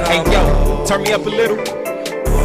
Hey yo, turn me up a little.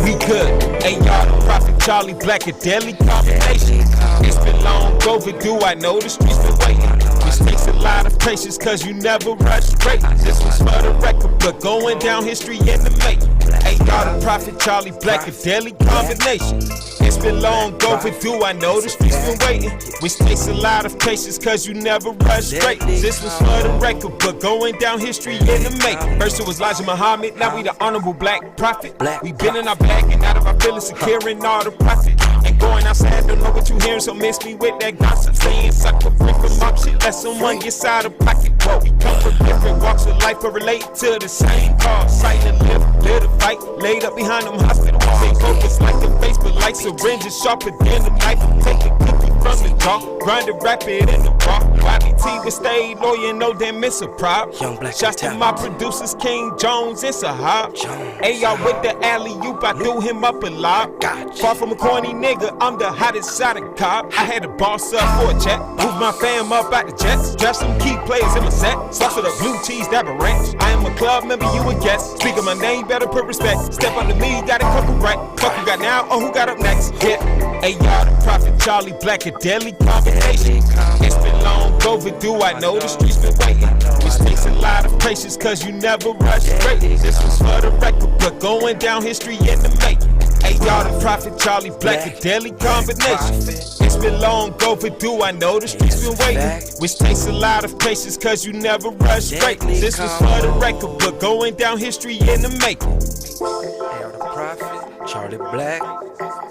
We good. Hey y'all, the Prophet Charlie Black, a deadly combination. It's been long overdue, I know the streets been waiting. This takes a lot of patience, cause you never rush great. This was for the record, but going down history in the making. Hey y'all, the Prophet Charlie Black, a deadly combination. It's been long overdue, I know the streets been waiting. Which takes a lot of patience, cause you never rush great. This was for the record, but going down history in the making. First it was Elijah Muhammad, now we the honorable black prophet. We been in our bag and out of our feelings, securing all the profit. And going outside, don't know what you hearing, so miss me with that gossip. Saying suck a brick from up shit, let someone get out of pocket. Whoa, we come from different walks of life, but relate to the same cause. Sight and live a fight, laid up behind them hospital walls. They focus like a face, but like syringes sharper than the knife. Take a cookie from the jaw, grind it, wrap it in the bar. YBT would stay loyal, no damn miss a prop. Shots to my producers, King Jones and Sahab. Hey y'all with the alley-oop, I threw him up a lob. Far from a corny nigga, I'm the hottest out of cop. I had to boss up for a check, move my fam up out the jets. Draft some key players in my set, sauce with a blue cheese dabber ranch. I am a club member, you a guest. Speak of my name, better put respect. Step up to me, got a couple right. Fuck who got now, or who got up next? Yeah. Hey y'all, the Prophet Charlie Black, a deadly combination. It's been long overdue, I know the streets been waiting. Which takes a lot of patience, cause you never rush straight. This was for the record, but going down history in the making. Hey y'all, the Prophet Charlie Black, a deadly combination. It's been long overdue, I know the streets been waiting. Which takes a lot of patience, cause you never rush straight. This was for the record, but going down history in the making. Hey, the Prophet, Charlie Black,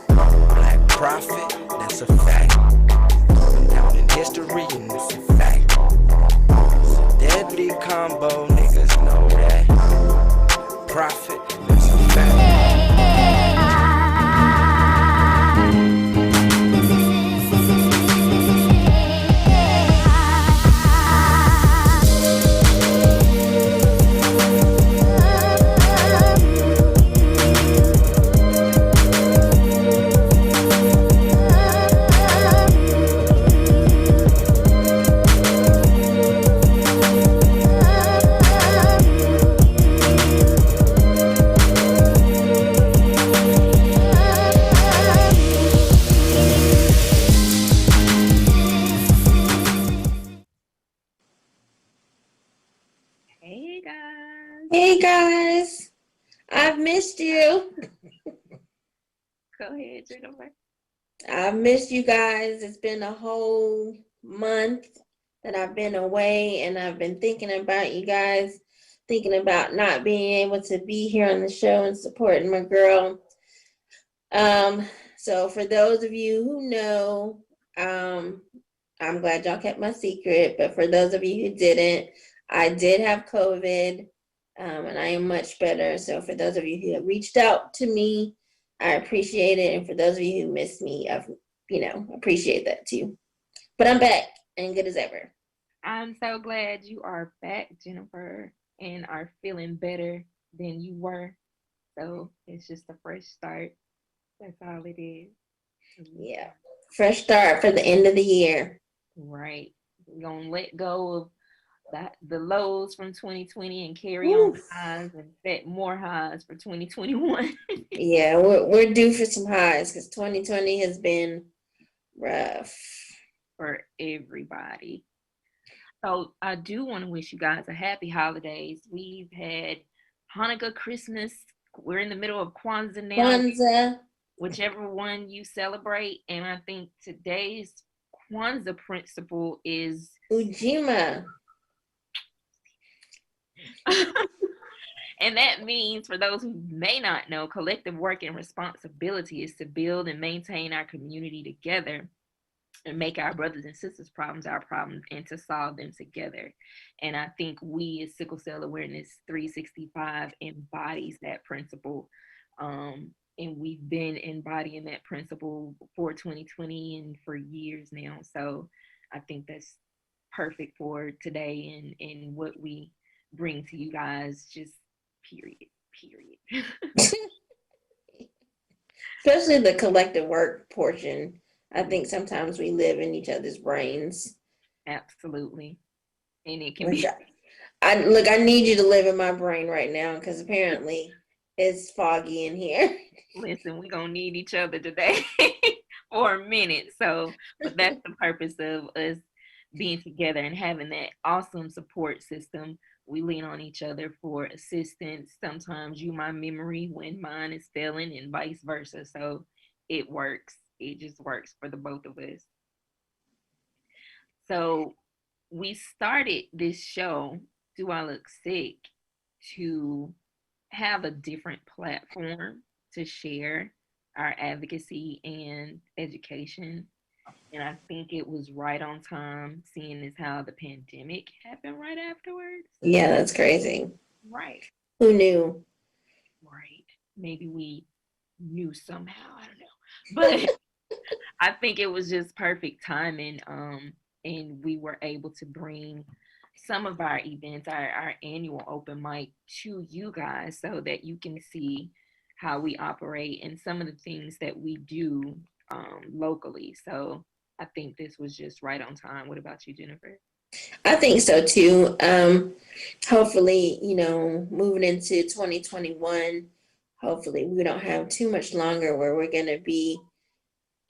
Black Prophet, that's a fact. Down in history, and it's a fact. Deadly combo, niggas know that. Prophet, that's a fact. Hey guys, I've missed you. Go ahead, Jennifer. I've missed you guys. It's been a whole month that I've been away, and I've been thinking about you guys, thinking about not being able to be here on the show and supporting my girl. So for those of you who know, I'm glad y'all kept my secret, but for those of you who didn't, I did have COVID. And I am much better. So for those of you who have reached out to me, I appreciate it. And for those of you who miss me, I've, appreciate that too. But I'm back and good as ever. I'm so glad you are back, Jennifer, and are feeling better than you were. So it's just a fresh start. That's all it is. Yeah. Fresh start for the end of the year. Right. We're going to let go of the lows from 2020 and carry on the highs and set more highs for 2021. Yeah, we're due for some highs because 2020 has been rough for everybody. So I do want to wish you guys a happy holidays. We've had Hanukkah, Christmas. We're in the middle of Kwanzaa now. Whichever one you celebrate. And I think today's Kwanzaa principle is Ujima. And that means, for those who may not know, collective work and responsibility is to build and maintain our community together and make our brothers and sisters' problems our problems and to solve them together. And I think we as Sickle Cell Awareness 365 embodies that principle. And we've been embodying that principle for 2020 and for years now. So I think that's perfect for today and what we bring to you guys, just period. Especially the collective work portion. I think sometimes we live in each other's brains. Absolutely. And it can be I need you to live in my brain right now because apparently it's foggy in here. Listen, we're gonna need each other today for a minute. So, but that's the purpose of us being together and having that awesome support system. We lean on each other for assistance. Sometimes you my memory when mine is failing and vice versa. So it works. It just works for the both of us. So we started this show, Do I Look Sick, to have a different platform to share our advocacy and education. And I think it was right on time, seeing as how the pandemic happened right afterwards. Yeah, that's crazy. Right, Who knew? right. Maybe we knew somehow. I don't know. But I think it was just perfect timing. And we were able to bring some of our events, our annual open mic, to you guys so that you can see how we operate and some of the things that we do locally. So I think this was just right on time. What about you, Jennifer? I think so too. Hopefully, moving into 2021, hopefully we don't have too much longer where we're going to be,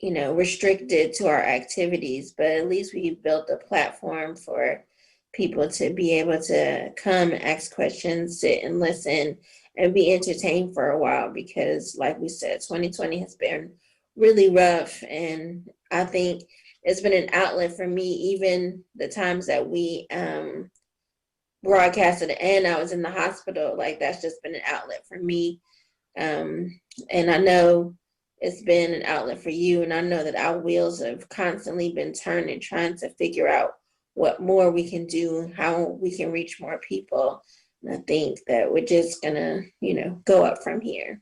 restricted to our activities, but at least we built a platform for people to be able to come, ask questions, sit and listen, and be entertained for a while because, like we said, 2020 has been really rough. And I think it's been an outlet for me, even the times that we broadcasted and I was in the hospital. Like, that's just been an outlet for me. And I know it's been an outlet for you. And I know that our wheels have constantly been turning, trying to figure out what more we can do, how we can reach more people. And I think that we're just gonna, go up from here.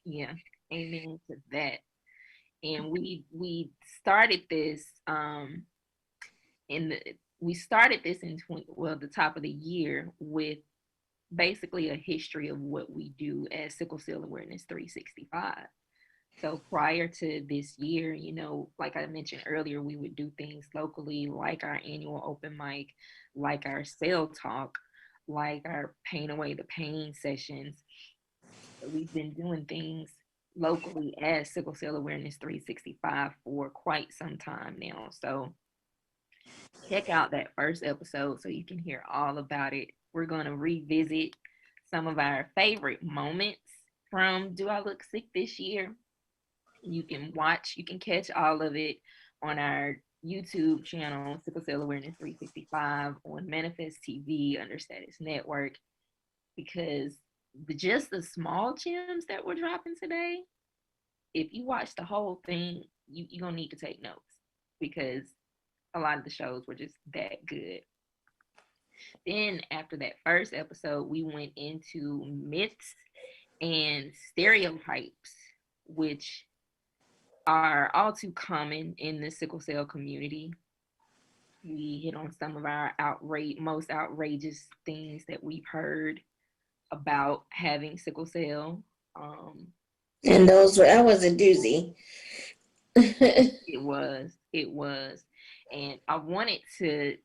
Yeah, amen to that. And we started this in the we started this in the top of the year with basically a history of what we do as Sickle Cell Awareness 365. So prior to this year, like I mentioned earlier, we would do things locally, like our annual open mic, like our sale talk, like our paint away the pain sessions. We've been doing things locally as Sickle Cell Awareness 365 for quite some time now. So check out that first episode so you can hear all about it. We're going to revisit some of our favorite moments from Do I Look Sick this year. You can catch all of it on our YouTube channel, Sickle Cell Awareness 365, on Manifest TV under Status Network, because just the small gems that we're dropping today, if you watch the whole thing, you're going to need to take notes because a lot of the shows were just that good. Then after that first episode, we went into myths and stereotypes, which are all too common in the sickle cell community. We hit on some of our most outrageous things that we've heard about having sickle cell. And that was a doozy. It was. And I wanted to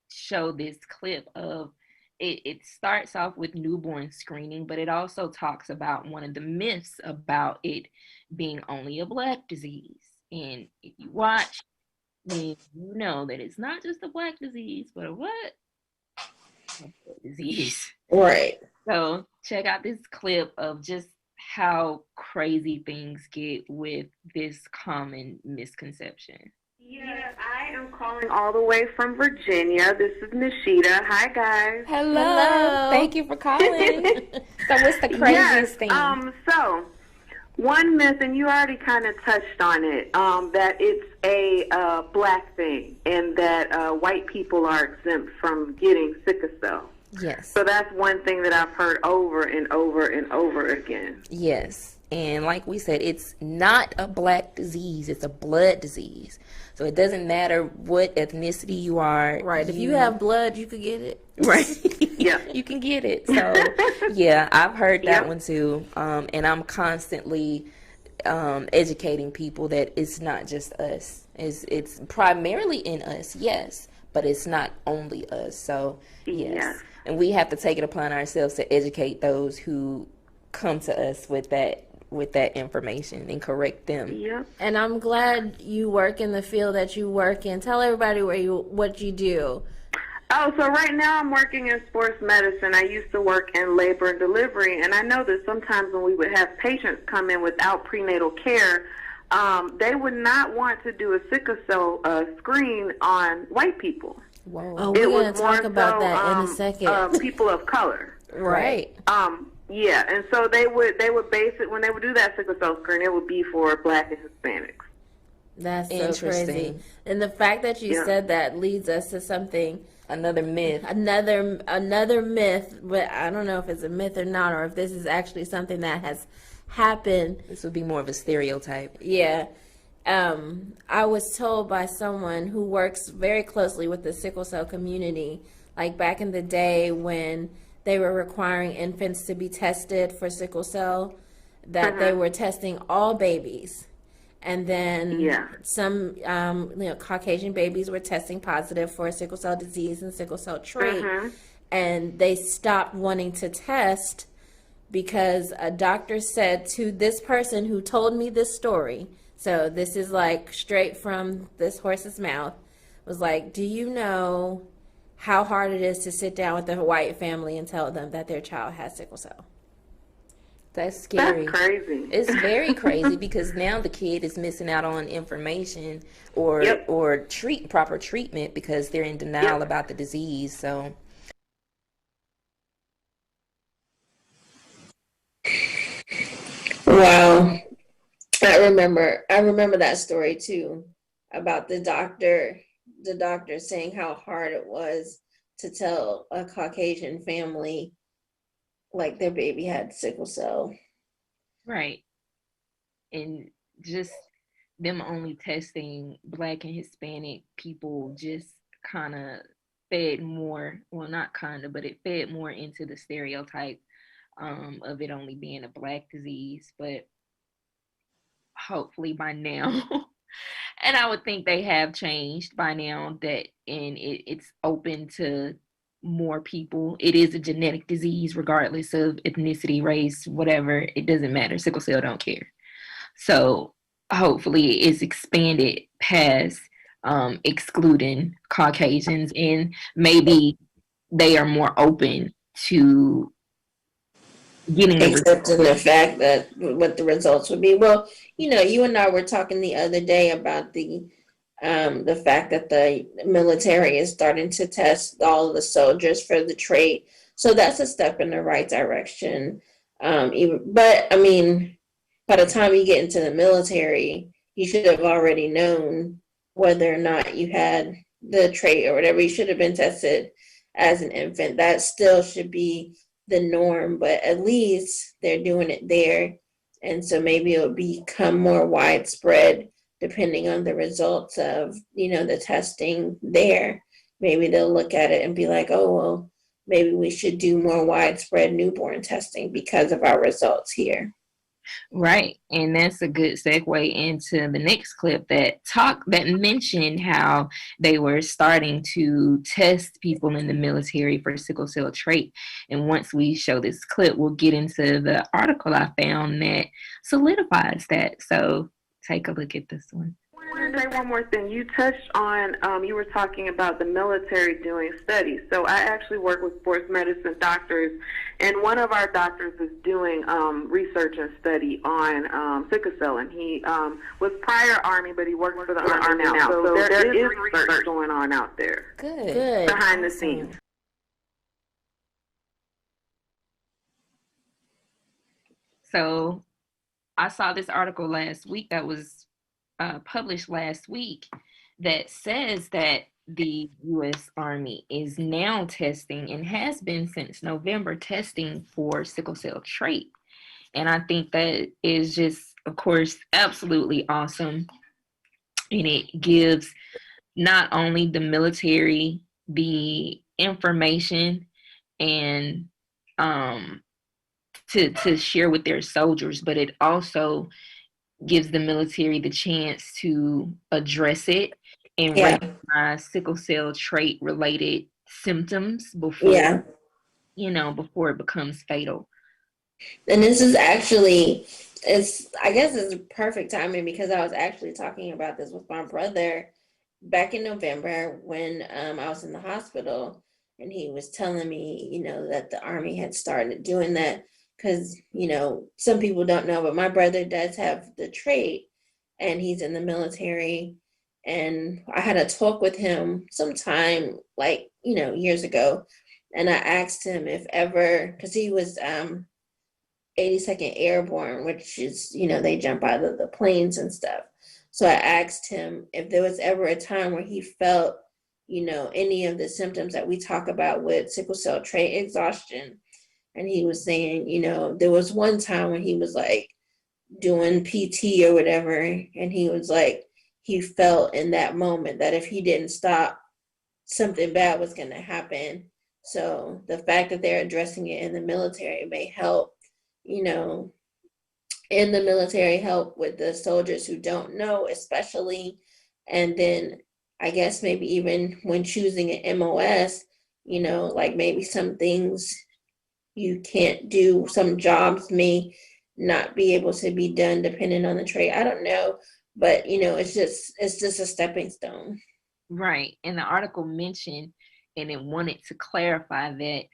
show this clip of it starts off with newborn screening, but it also talks about one of the myths about it being only a Black disease. And if you watch, then you know that it's not just a Black disease, but a what? A Black disease. Right. So check out this clip of just how crazy things get with this common misconception. Yes, I am calling all the way from Virginia. This is Nishita. Hi, guys. Hello. Thank you for calling. So what's the craziest thing? So one myth, and you already kind of touched on it, that it's a Black thing and that white people are exempt from getting sickle cell. Yes. So that's one thing that I've heard over and over and over again. Yes. And like we said, it's not a Black disease. It's a blood disease. So it doesn't matter what ethnicity you are. Right. If you have blood, you could get it. Right. Yeah. You can get it. So, yeah, I've heard that one too. And I'm constantly educating people that it's not just us. It's primarily in us, yes, but it's not only us. So, yes. And we have to take it upon ourselves to educate those who come to us with that information and correct them. Yep. And I'm glad you work in the field that you work in. Tell everybody what you do. Oh, so right now I'm working in sports medicine. I used to work in labor and delivery, and I know that sometimes when we would have patients come in without prenatal care, they would not want to do a sickle cell screen on white people. Whoa. Oh, we're going to talk about that in a second. People of color. Right. Yeah, and so they would base it, when they would do that sickle cell screen, it would be for Black and Hispanics. That's so Interesting. crazy. And the fact that you said that leads us to something. Another myth. Another myth, but I don't know if it's a myth or not, or if this is actually something that has happened. This would be more of a stereotype. Yeah. I was told by someone who works very closely with the sickle cell community, like back in the day when they were requiring infants to be tested for sickle cell, that they were testing all babies. And then some Caucasian babies were testing positive for sickle cell disease and sickle cell trait. And they stopped wanting to test because a doctor said to this person who told me this story, so this is like straight from this horse's mouth, was like, do you know how hard it is to sit down with a white family and tell them that their child has sickle cell? That's scary. That's crazy. It's very crazy because now the kid is missing out on information or proper treatment because they're in denial about the disease. So Wow. I remember that story too, about the doctor saying how hard it was to tell a Caucasian family like their baby had sickle cell. Right. And just them only testing Black and Hispanic people just kind of fed more, well, not kind of, but it fed more into the stereotype of it only being a Black disease. But hopefully by now, and I would think they have changed by now, that it's open to more people. It is a genetic disease regardless of ethnicity, race, whatever. It doesn't matter. Sickle cell don't care. So hopefully it's expanded past excluding Caucasians, and maybe they are more open to getting accepting the fact that what the results would be. Well, you and I were talking the other day about the fact that the military is starting to test all of the soldiers for the trait. So that's a step in the right direction. But I mean, by the time you get into the military, you should have already known whether or not you had the trait or whatever. You should have been tested as an infant. That still should be the norm, but at least they're doing it there. And so maybe it'll become more widespread depending on the results of, the testing there. Maybe they'll look at it and be like, oh, well, maybe we should do more widespread newborn testing because of our results here. Right. And that's a good segue into the next clip that mentioned how they were starting to test people in the military for sickle cell trait. And once we show this clip, we'll get into the article I found that solidifies that. So take a look at this one. I want to say one more thing. You touched on, you were talking about the military doing studies. So I actually work with sports medicine doctors, and one of our doctors is doing research and study on sickle cell, and he was prior Army, but he works for the Army now. So there is research going on out there. Good. Behind the scenes. So I saw this article last week that was published last week that says that the U.S. Army is now testing, and has been since November, testing for sickle cell trait. And I think that is just, of course, absolutely awesome. And it gives not only the military the information and to share with their soldiers, but it also gives the military the chance to address it and recognize sickle cell trait related symptoms before before it becomes fatal. And this is actually, I guess it's perfect timing because I was actually talking about this with my brother back in November when I was in the hospital, and he was telling me, that the Army had started doing that because, some people don't know, but my brother does have the trait and he's in the military. And I had a talk with him sometime like, years ago. And I asked him if ever, because he was 82nd Airborne, which is, they jump out of the planes and stuff. So I asked him if there was ever a time where he felt, any of the symptoms that we talk about with sickle cell trait exhaustion. And he was saying, there was one time when he was like doing PT or whatever, and he was like, he felt in that moment that if he didn't stop, something bad was going to happen. So the fact that they're addressing it in the military may help, in the military, help with the soldiers who don't know, especially. And then I guess maybe even when choosing an MOS, like maybe some things you can't do, some jobs may not be able to be done depending on the trade. I don't know, but it's just a stepping stone. Right. And the article mentioned, and it wanted to clarify that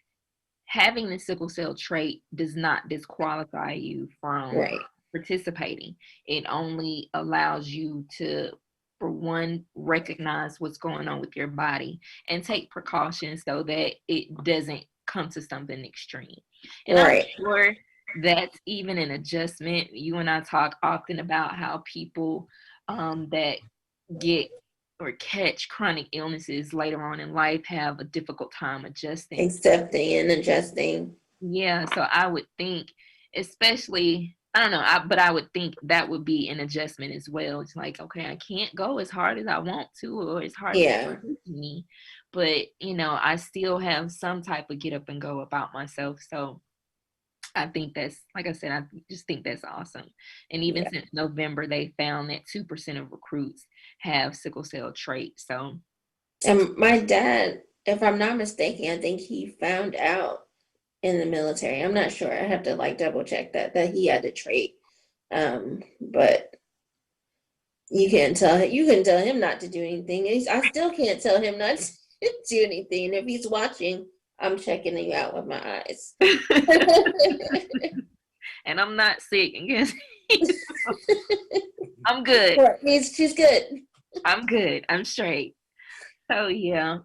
having the sickle cell trait does not disqualify you from Right. participating. It only allows you to, for one, recognize what's going on with your body and take precautions so that it doesn't come to something extreme. And Right. I'm sure that's even an adjustment. You and I talk often about how people that get or catch chronic illnesses later on in life have a difficult time adjusting. Accepting and adjusting. Yeah, so I would think, especially, I don't know, but I would think that would be an adjustment as well. It's like, okay, I can't go as hard as I want to, or as hard as me, but I still have some type of get up and go about myself. So I think that's, like I said, I just think that's awesome. And even since November, they found that 2% of recruits have sickle cell trait. So, and my dad, if I'm not mistaken, I think he found out in the military. I'm not sure. I have to like double check that he had the trait. But you can tell him not to do anything. I still can't tell him not to do anything. If he's watching, I'm checking you out with my eyes. And I'm not sick. I'm good. She's good. I'm good. I'm straight. So yeah.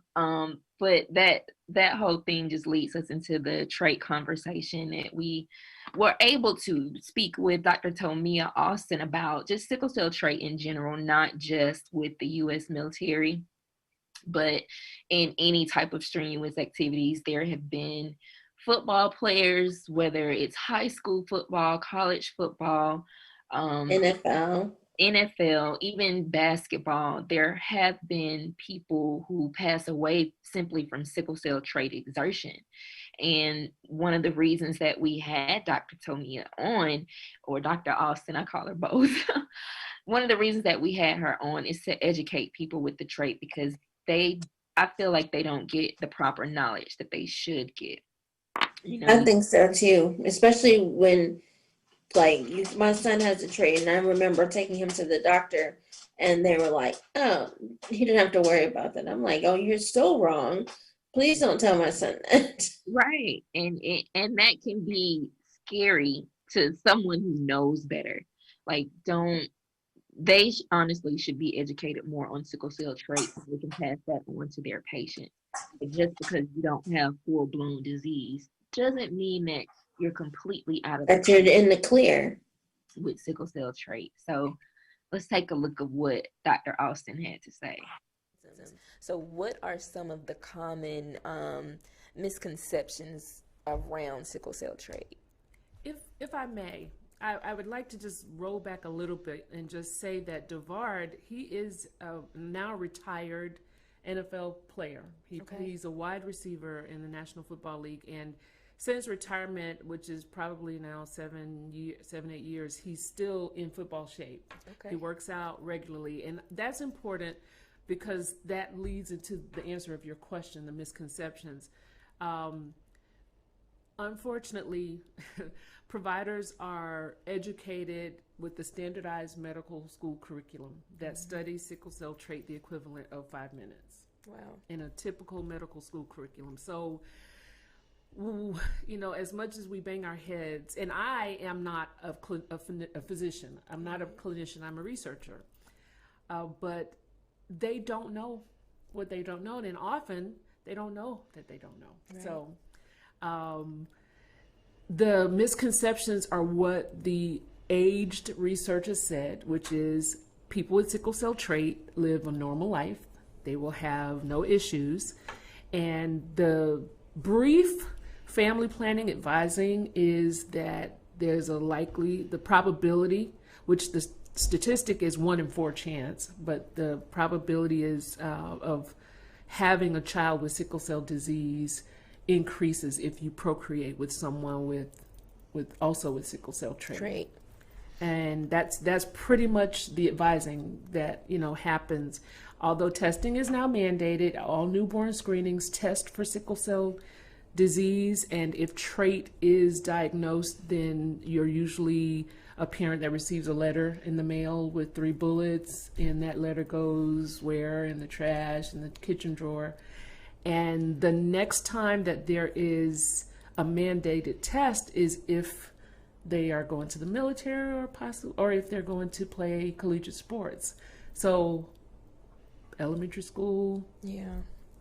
But that whole thing just leads us into the trait conversation that we were able to speak with Dr. Tomia Austin about just sickle cell trait in general, not just with the U.S. military, but in any type of strenuous activities. There have been football players, whether it's high school football, college football, NFL, even basketball. There have been people who pass away simply from sickle cell trait exertion. And one of the reasons that we had Dr. Tomia on, or Dr. Austin, I call her both, one of the reasons that we had her on is to educate people with the trait, because I feel like they don't get the proper knowledge that they should get. I think so too, especially when my son has a trait, and I remember taking him to the doctor and they were like, oh, he didn't have to worry about that. I'm like, oh, you're so wrong. Please don't tell my son that. Right. And that can be scary to someone who knows better. Like, they honestly should be educated more on sickle cell trait so they can pass that on to their patients. Like, just because you don't have full-blown disease doesn't mean that you're completely out of that you're in the clear with sickle cell trait. So let's take a look at what Dr. Austin had to say. So what are some of the common misconceptions around sickle cell trait? If I may, I would like to just roll back a little bit and just say that Devard, he is a now retired NFL player. He's a wide receiver in the National Football League, and since retirement, which is probably now 7, 8 years, he's still in football shape. He works out regularly, and that's important because that leads into the answer of your question, the misconceptions. Unfortunately, providers are educated with the standardized medical school curriculum that studies sickle cell trait the equivalent of 5 minutes. Wow. In a typical medical school curriculum. So, as much as we bang our heads, and I am not a physician, I'm not a clinician, I'm a researcher, but they don't know what they don't know, and often they don't know that they don't know. Right. So, the misconceptions are what the aged researchers said, which is people with sickle cell trait live a normal life. They will have no issues. And the brief family planning advising is that there's the probability, which the statistic is 1 in 4 chance, but the probability is of having a child with sickle cell disease increases if you procreate with someone with sickle cell trait. And that's pretty much the advising that happens. Although testing is now mandated, all newborn screenings test for sickle cell disease, and if trait is diagnosed, then you're usually a parent that receives a letter in the mail with 3 bullets, and that letter goes where? In the trash, in the kitchen drawer. And the next time that there is a mandated test is if they are going to the military or if they're going to play collegiate sports. So elementary school,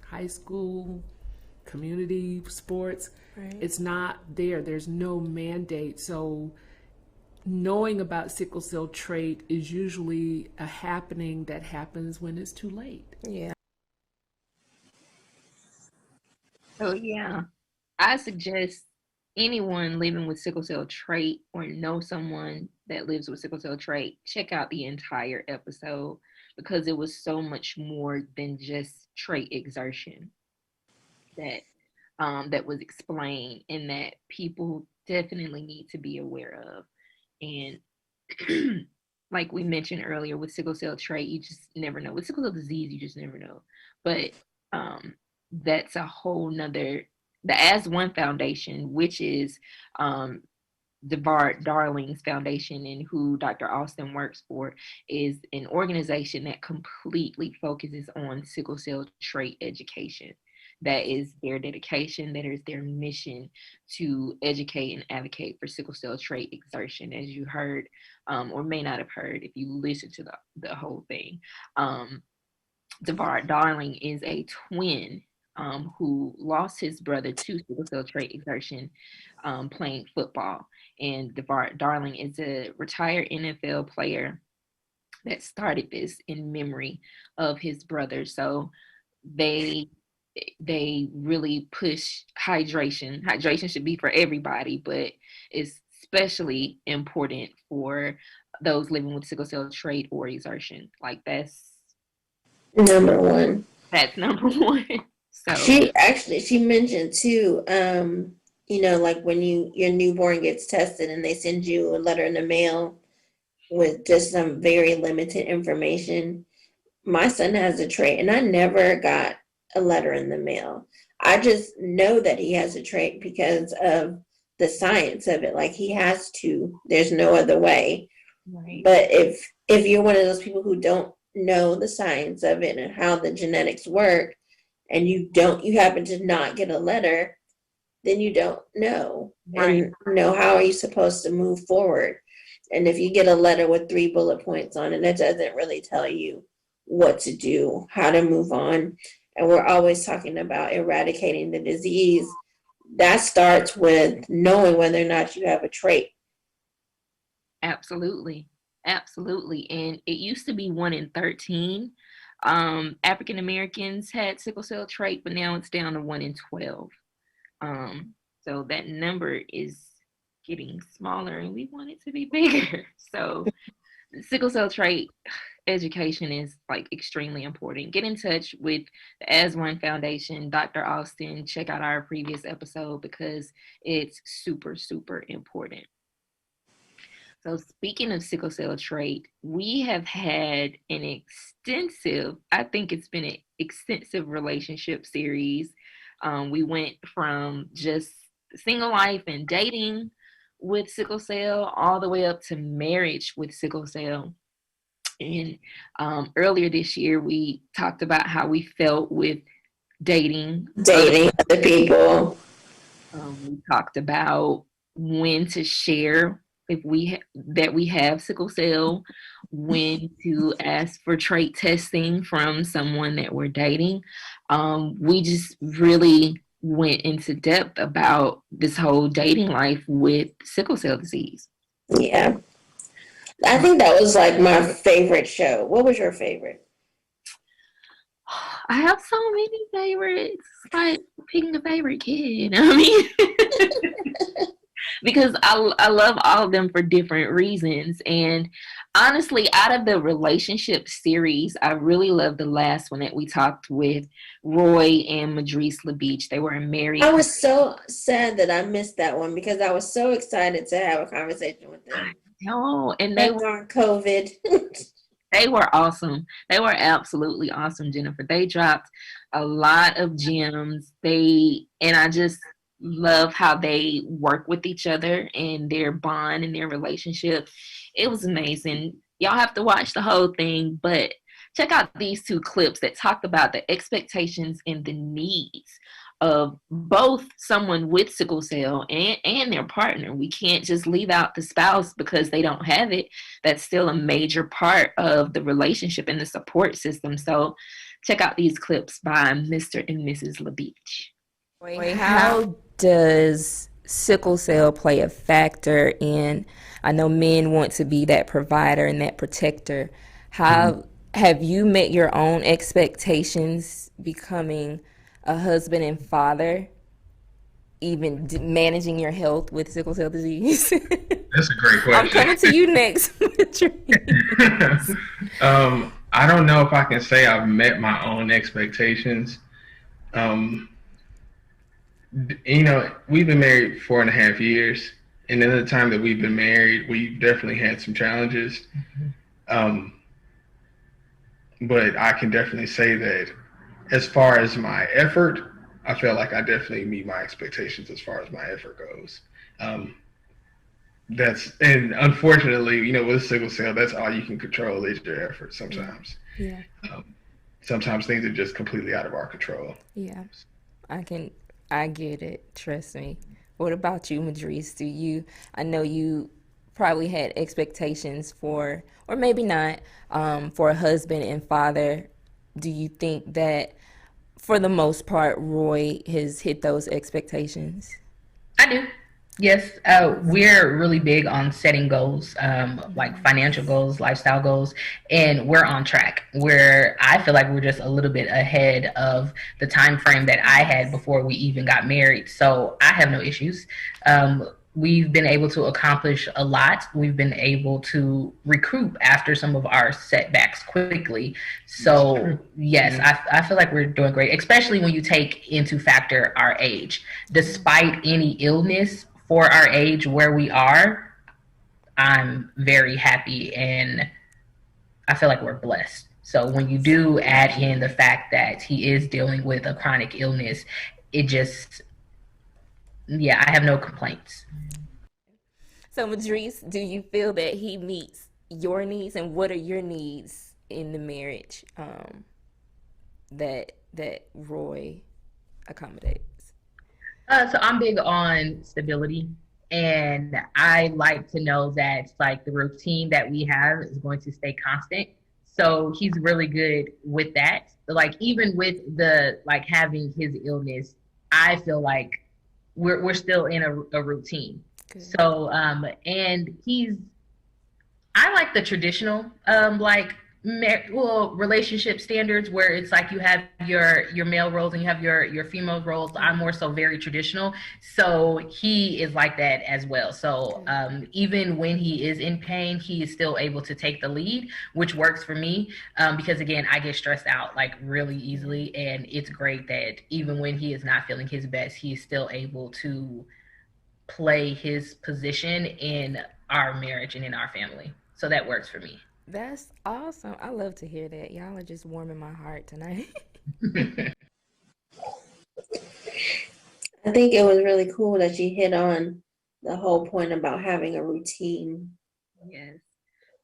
high school, community sports, right. It's not there. There's no mandate. So knowing about sickle cell trait is usually a happening that happens when it's too late. Yeah. So yeah, I suggest anyone living with sickle cell trait or know someone that lives with sickle cell trait, check out the entire episode because it was so much more than just trait exertion that was explained and that people definitely need to be aware of. And like we mentioned earlier, with sickle cell trait, you just never know. With sickle cell disease, you just never know. But that's a whole nother, the S1 Foundation, which is DeVard Darling's foundation and who Dr. Austin works for, is an organization that completely focuses on sickle cell trait education. That is their dedication, that is their mission to educate and advocate for sickle cell trait exertion, as you heard, or may not have heard if you listened to the whole thing. DeVard Darling is a twin who lost his brother to sickle cell trait exertion playing football. And DeVard Darling is a retired NFL player that started this in memory of his brother. So they really push hydration. Hydration should be for everybody, but it's especially important for those living with sickle cell trait or exertion. Like that's number one. That's number one. So she mentioned too, like when your newborn gets tested and they send you a letter in the mail with just some very limited information. My son has a trait and I never got a letter in the mail. I just know that he has a trait because of the science of it. Like he has to, there's no other way. Right. But if you're one of those people who don't know the science of it and how the genetics work, and you happen to not get a letter, then you don't know. Right. And how are you supposed to move forward? And if you get a letter with 3 bullet points on it, it doesn't really tell you what to do, how to move on. And we're always talking about eradicating the disease. That starts with knowing whether or not you have a trait. Absolutely. And it used to be 1 in 13. African Americans had sickle cell trait, but now it's down to 1 in 12. So that number is getting smaller and we want it to be bigger. So sickle cell trait education is like extremely important. Get in touch with the S1 Foundation, Dr. Austin. Check out our previous episode because it's super, super important. So speaking of sickle cell trait, we have had an extensive relationship series. We went from just single life and dating with sickle cell, all the way up to marriage with sickle cell. And earlier this year, we talked about how we felt with dating other people. We talked about when to share if that we have sickle cell, when to ask for trait testing from someone that we're dating. We just really went into depth about this whole dating life with sickle cell disease. Yeah. I think that was like my favorite show. What was your favorite? I have so many favorites. It's like picking a favorite kid. I mean, because I love all of them for different reasons. And honestly, out of the relationship series, I really love the last one that we talked with Roy and Madrice LaBeach. They were married. I was so sad that I missed that one because I was so excited to have a conversation with them. No, and they were on COVID. They were awesome. They were absolutely awesome, Jennifer. They dropped a lot of gems. And I just love how they work with each other and their bond and their relationship. It was amazing. Y'all have to watch the whole thing, but check out these two clips that talk about the expectations and the needs of both someone with sickle cell and their partner. We can't just leave out the spouse because they don't have it. That's still a major part of the relationship and the support system. So check out these clips by Mr. and Mrs. LaBeach. How does sickle cell play a factor in, I know men want to be that provider and that protector. How have you met your own expectations becoming a husband and father, even managing your health with sickle cell disease? That's a great question. I'm coming to you next. I don't know if I can say I've met my own expectations. You know, we've been married 4.5 years, and in the time that we've been married, we've definitely had some challenges. But I can definitely say that as far as my effort, I feel like I definitely meet my expectations as far as my effort goes. And unfortunately, you know, with sickle cell, that's all you can control is your effort sometimes. Yeah. Sometimes things are just completely out of our control. Yeah. I get it. Trust me. What about you, Madrice? I know you probably had expectations for, or maybe not, for a husband and father. Do you think that for the most part, Roy has hit those expectations? I do. Yes, we're really big on setting goals, like financial goals, lifestyle goals, and we're on track. I feel like we're just a little bit ahead of the time frame that I had before we even got married. So I have no issues. We've been able to accomplish a lot. We've been able to recoup after some of our setbacks quickly. So yes, I feel like we're doing great, especially when you take into factor our age. Despite any illness for our age where we are, I'm very happy and I feel like we're blessed. So when you do add in the fact that he is dealing with a chronic illness, it just, yeah, I have no complaints. So, Madrice, do you feel that he meets your needs, and what are your needs in the marriage that Roy accommodates? So I'm big on stability, and I like to know that like the routine that we have is going to stay constant. So he's really good with that. Like even with the like having his illness, I feel like we're still in a routine. Good. So and I like the traditional like relationship standards where it's like you have your male roles and you have your female roles. I'm more so very traditional, so he is like that as well. So even when he is in pain, he is still able to take the lead, which works for me because again, I get stressed out like really easily, and it's great that even when he is not feeling his best, he is still able to play his position in our marriage and in our family. So that works for me. That's awesome. I love to hear that. Y'all are just warming my heart tonight. I think it was really cool that you hit on the whole point about having a routine. Yes.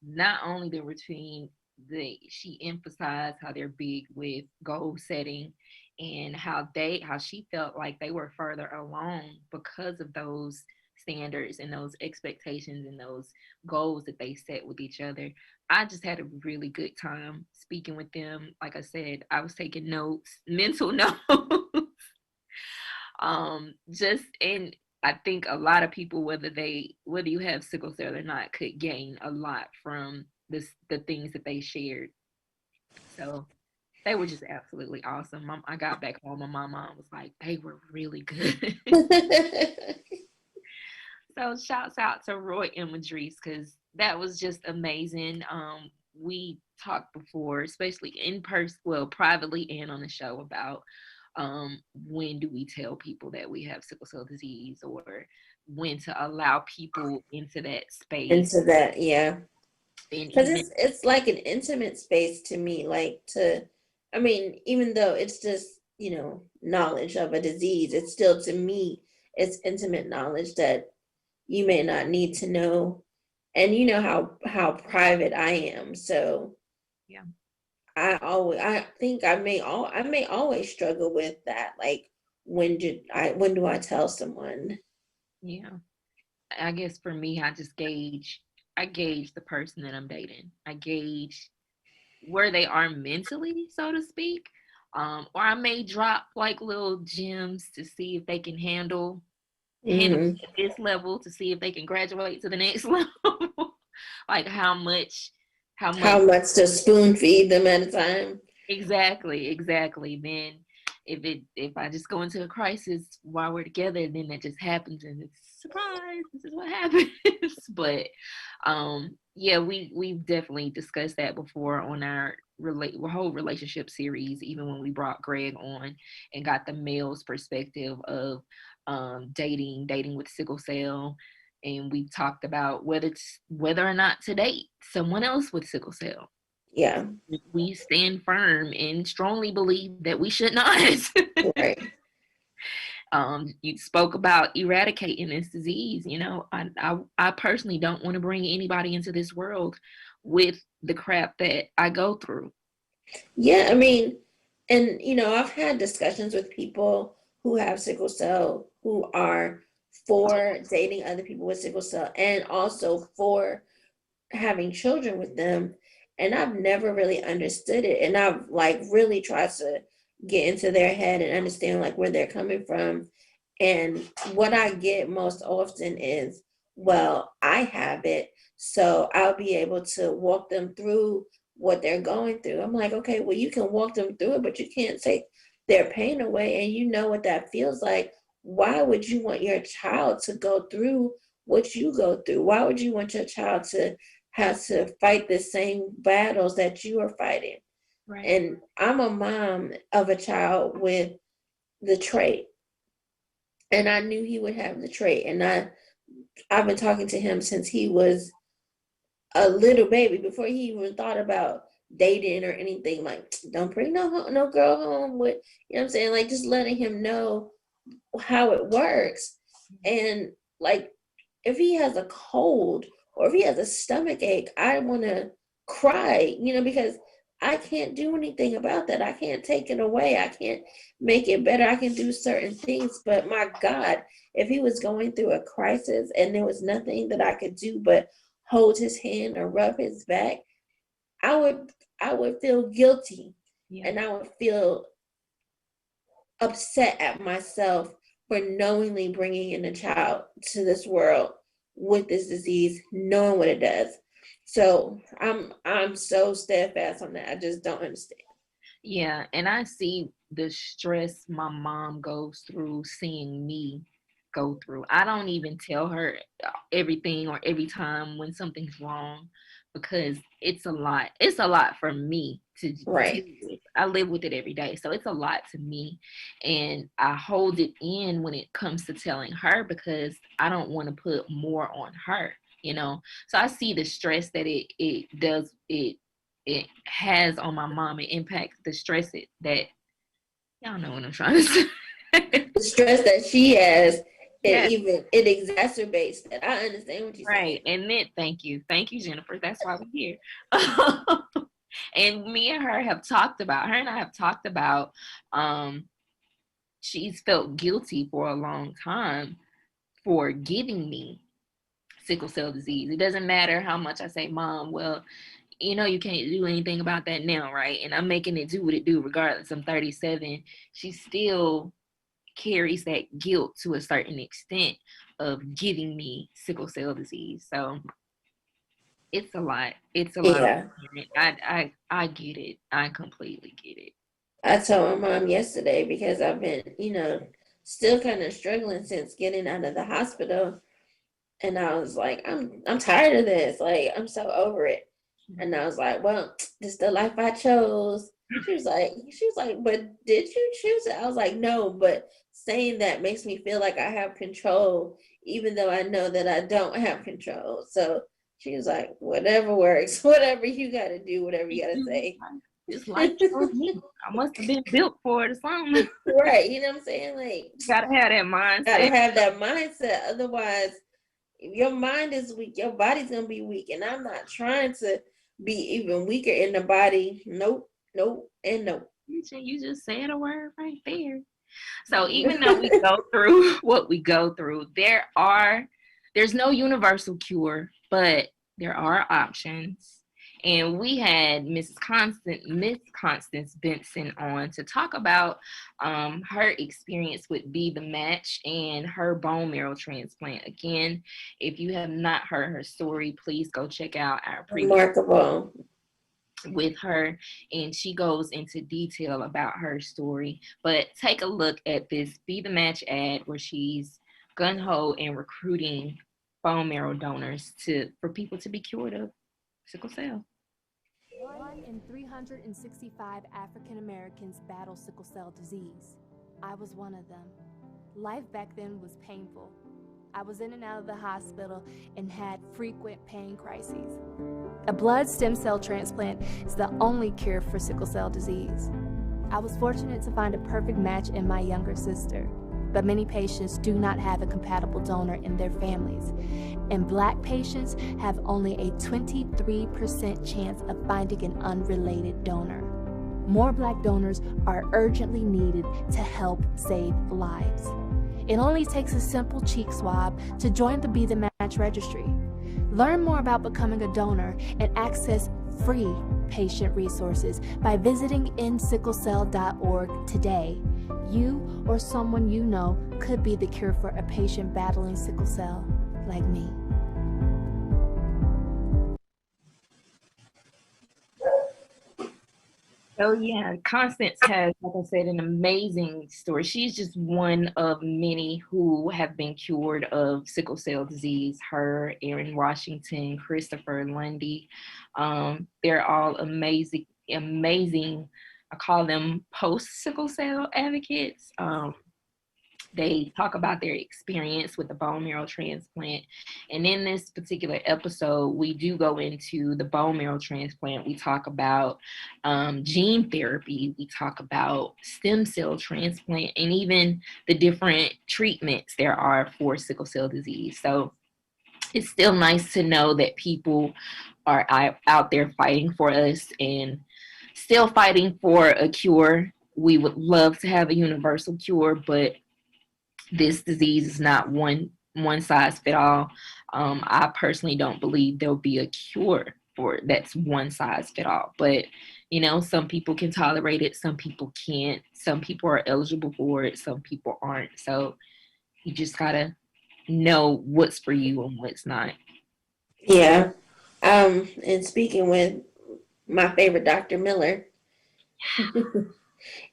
Not only the routine, she emphasized how they're big with goal setting and how she felt like they were further along because of those standards and those expectations and those goals that they set with each other. I just had a really good time speaking with them. Like I said, I was taking notes, mental notes. Just and I think a lot of people, whether you have sickle cell or not, could gain a lot from the things that they shared. So they were just absolutely awesome. I got back home and my mom was like, they were really good. So shouts out to Roy and Madrice, because that was just amazing. We talked before, especially in person, well, privately and on the show, about when do we tell people that we have sickle cell disease, or when to allow people into that space. Into that, yeah. And Because even it's like an intimate space to me, like I mean, even though it's just, knowledge of a disease, it's still, to me, it's intimate knowledge that you may not need to know. And you know how private I am. So yeah. I think I may always struggle with that. Like, when do I tell someone? Yeah. I guess for me, I gauge the person that I'm dating. I gauge where they are mentally, so to speak. Or I may drop like little gems to see if they can handle Mm-hmm. at this level, to see if they can graduate to the next level. Like how much How much to spoon feed them at a time? exactly. Then if I just go into a crisis while we're together, then that just happens and it's surprise, this is what happens. But yeah, we've definitely discussed that before on our whole relationship series, even when we brought Greg on and got the male's perspective of dating with sickle cell. And we talked about whether or not to date someone else with sickle cell. Yeah. We stand firm and strongly believe that we should not. Right. You spoke about eradicating this disease. I personally don't want to bring anybody into this world with the crap that I go through. Yeah, I mean, and I've had discussions with people who have sickle cell, who are for dating other people with sickle cell, and also for having children with them. And I've never really understood it. And I've like really tried to get into their head and understand like where they're coming from. And what I get most often is, well, I have it, so I'll be able to walk them through what they're going through. I'm like, okay, well, you can walk them through it, but you can't take their pain away. And you know what that feels like. Why would you want your child to go through what you go through? Why would you want your child to have to fight the same battles that you are fighting? Right. And I'm a mom of a child with the trait. And I knew he would have the trait. And I've been talking to him since he was a little baby, before he even thought about dating or anything. Like, don't bring no girl home with, you know what I'm saying? Like, just letting him know how it works. And like, if he has a cold or if he has a stomach ache, I want to cry, because I can't do anything about that. I can't take it away. I can't make it better. I can do certain things, but my God, if he was going through a crisis and there was nothing that I could do but hold his hand or rub his back, I would feel guilty. Yeah. And I would feel upset at myself for knowingly bringing in a child to this world with this disease, knowing what it does. So I'm so steadfast on that. I just don't understand. Yeah, and I see the stress my mom goes through seeing me go through. I don't even tell her everything or every time when something's wrong, because it's a lot. It's a lot for me to Right. deal with. I live with it every day, so it's a lot to me, and I hold it in when it comes to telling her, because I don't want to put more on her. So I see the stress that it has on my mom. It impacts the stress that y'all know what I'm trying to say. the stress that she has, Yes. it exacerbates that. I understand what you're saying. Right. And then thank you, Jennifer. That's why we're here. And me and her and I have talked about she's felt guilty for a long time for giving me sickle cell disease. It doesn't matter how much I say, Mom, well, you can't do anything about that now, right? And I'm making it do what it do regardless. I'm 37. She still carries that guilt to a certain extent of giving me sickle cell disease. So it's a lot. It's a lot of Yeah. I get it. I completely get it. I told my mom yesterday because I've been, still kind of struggling since getting out of the hospital. And I was like, I'm tired of this. Like, I'm so over it. And I was like, well, this is the life I chose. She was like, but did you choose it? I was like, no, but saying that makes me feel like I have control, even though I know that I don't have control. So she was like, whatever works, whatever you got to do, whatever you got to say. It's like me. I must have been built for it or something. Right. You know what I'm saying? Like, gotta have that mindset. Gotta have that mindset. Otherwise, if your mind is weak, your body's gonna be weak. And I'm not trying to be even weaker in the body. Nope, and nope. You just said a word right there. So even though we go through what we go through, there's no universal cure, but there are options. And we had Miss Constance Benson on to talk about her experience with Be the Match and her bone marrow transplant. Again, if you have not heard her story, please go check out our previous Remarkable with her, and she goes into detail about her story. But take a look at this Be the Match ad where she's gung-ho and recruiting bone marrow donors for people to be cured of sickle cell. 1 in 365 African Americans battle sickle cell disease. I was one of them. Life back then was painful. I was in and out of the hospital and had frequent pain crises. A blood stem cell transplant is the only cure for sickle cell disease. I was fortunate to find a perfect match in my younger sister, but many patients do not have a compatible donor in their families, and Black patients have only a 23% chance of finding an unrelated donor. More Black donors are urgently needed to help save lives. It only takes a simple cheek swab to join the Be the Match registry. Learn more about becoming a donor and access free patient resources by visiting endsicklecell.org today. You or someone you know could be the cure for a patient battling sickle cell, like me. Oh yeah, Constance has, like I said, an amazing story. She's just one of many who have been cured of sickle cell disease. Her, Aaron Washington, Christopher Lundy, they're all amazing. I call them post-sickle cell advocates. They talk about their experience with the bone marrow transplant. And in this particular episode, we do go into the bone marrow transplant. We talk about gene therapy. We talk about stem cell transplant and even the different treatments there are for sickle cell disease. So it's still nice to know that people are out there fighting for us and still fighting for a cure. We would love to have a universal cure, but this disease is not one size fit all. I personally don't believe there'll be a cure for it that's one size fit all. But, some people can tolerate it. Some people can't. Some people are eligible for it. Some people aren't. So you just got to know what's for you and what's not. Yeah. And speaking with my favorite Dr. Miller,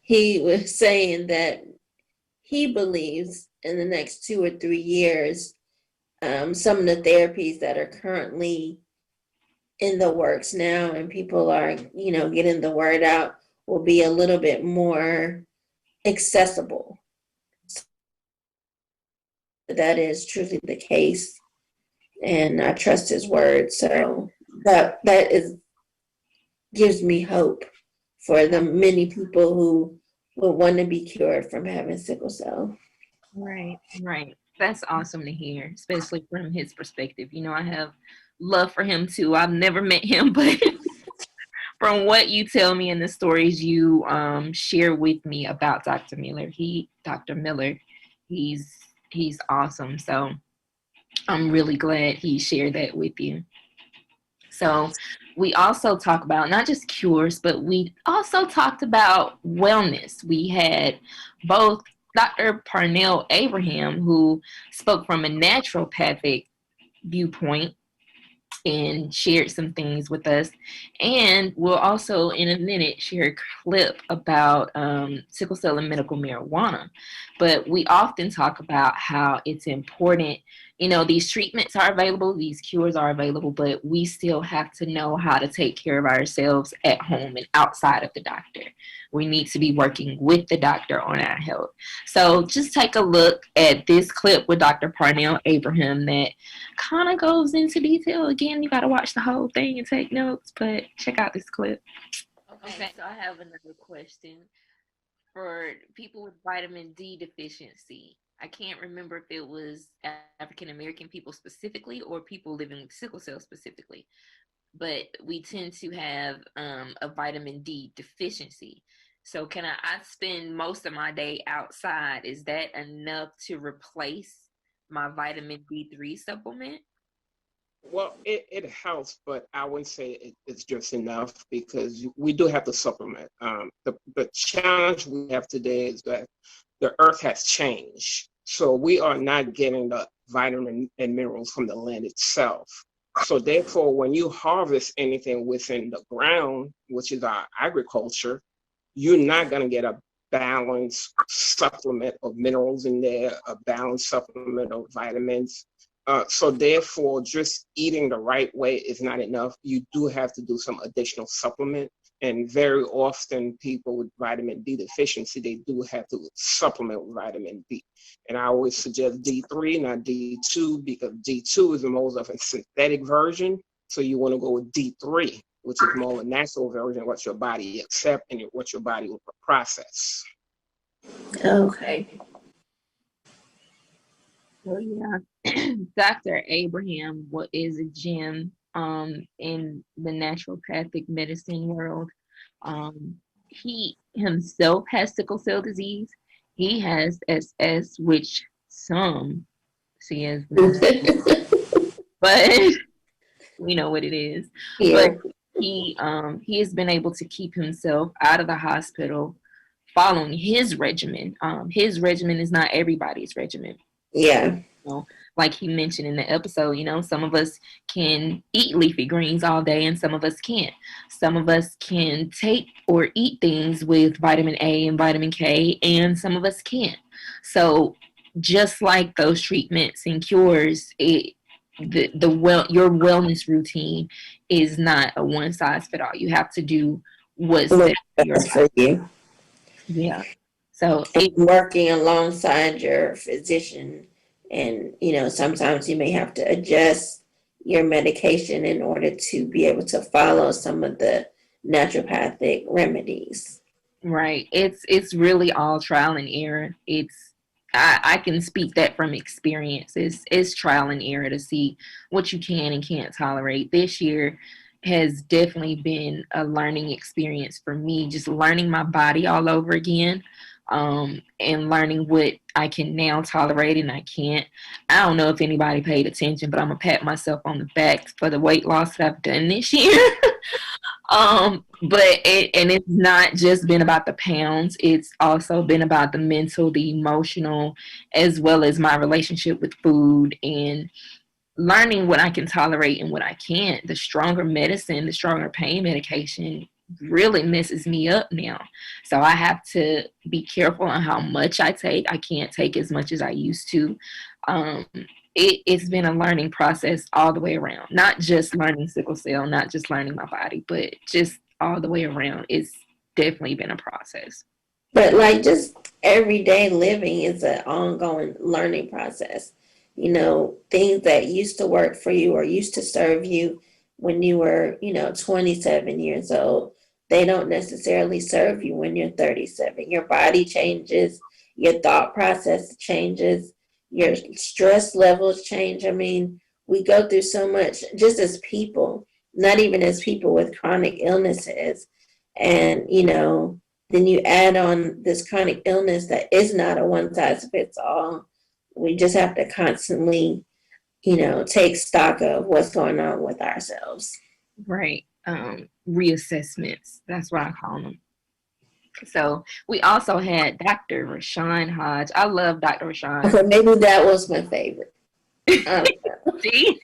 he was saying that he believes in the next 2 or 3 years, some of the therapies that are currently in the works now and people are, getting the word out will be a little bit more accessible. That is truly the case. And I trust his word. So that gives me hope for the many people who would want to be cured from having sickle cell. Right, right. That's awesome to hear, especially from his perspective. You know, I have love for him too. I've never met him, but from what you tell me and the stories you share with me about Dr. Miller, he's he's awesome. So I'm really glad he shared that with you. So we also talk about not just cures, but we also talked about wellness. We had both Dr. Parnell Abraham, who spoke from a naturopathic viewpoint and shared some things with us. And we'll also, in a minute, share a clip about sickle cell and medical marijuana. But we often talk about how it's important. You know, these treatments are available, these cures are available, but we still have to know how to take care of ourselves at home and outside of the doctor. We need to be working with the doctor on our health. So just take a look at this clip with Dr. Parnell Abraham that kind of goes into detail. Again, you got to watch the whole thing and take notes, but check out this clip. Okay, so I have another question for people with vitamin D deficiency. I can't remember if it was African American people specifically or people living with sickle cell specifically, but we tend to have a vitamin D deficiency. So I spend most of my day outside. Is that enough to replace my vitamin D3 supplement? Well, it helps, but I wouldn't say it's just enough because we do have to supplement. The challenge we have today is that the earth has changed. So we are not getting the vitamin and minerals from the land itself. So therefore, when you harvest anything within the ground, which is our agriculture, you're not going to get a balanced supplement of minerals in there, a balanced supplement of vitamins. So therefore, just eating the right way is not enough. You do have to do some additional supplement. And very often people with vitamin D deficiency, they do have to supplement with vitamin D. And I always suggest D3, not D2, because D2 is the most of a synthetic version. So you want to go with D3, which is more of a natural version of what your body accepts and what your body will process. Okay. So yeah, Dr. Abraham is a gem in the naturopathic medicine world. He himself has sickle cell disease. He has SS, which some see as but we know what it is. Yeah. But he has been able to keep himself out of the hospital following his regimen. His regimen is not everybody's regimen. Yeah. You know, like he mentioned in the episode, you know, some of us can eat leafy greens all day and some of us can't. Some of us can take or eat things with vitamin A and vitamin K and some of us can't. So just like those treatments and cures, your wellness routine is not a one size fit all. You have to do what's best for you. Yeah. So working alongside your physician, and sometimes you may have to adjust your medication in order to be able to follow some of the naturopathic remedies. Right. It's really all trial and error. I can speak that from experience. It's trial and error to see what you can and can't tolerate. This year has definitely been a learning experience for me, just learning my body all over again, and learning what I can now tolerate and I can't. I don't know if anybody paid attention, but I'm gonna pat myself on the back for the weight loss that I've done this year. But it's not just been about the pounds, it's also been about the mental, the emotional, as well as my relationship with food and learning what I can tolerate and what I can't. The stronger medicine, the stronger pain medication really messes me up now. So I have to be careful on how much I take. I can't take as much as I used to. It's been a learning process all the way around. Not just learning sickle cell, not just learning my body, but just all the way around. It's definitely been a process. But like just everyday living is an ongoing learning process. Things that used to work for you or used to serve you when you were, 27 years old, they don't necessarily serve you when you're 37. Your body changes, your thought process changes, your stress levels change. I mean, we go through so much just as people, not even as people with chronic illnesses. And, then you add on this chronic illness that is not a one size fits all. We just have to constantly, take stock of what's going on with ourselves. Right. Reassessments. That's what I call them. So we also had Dr. Rashawn Hodge. I love Dr. Rashawn. So maybe that was my favorite. See?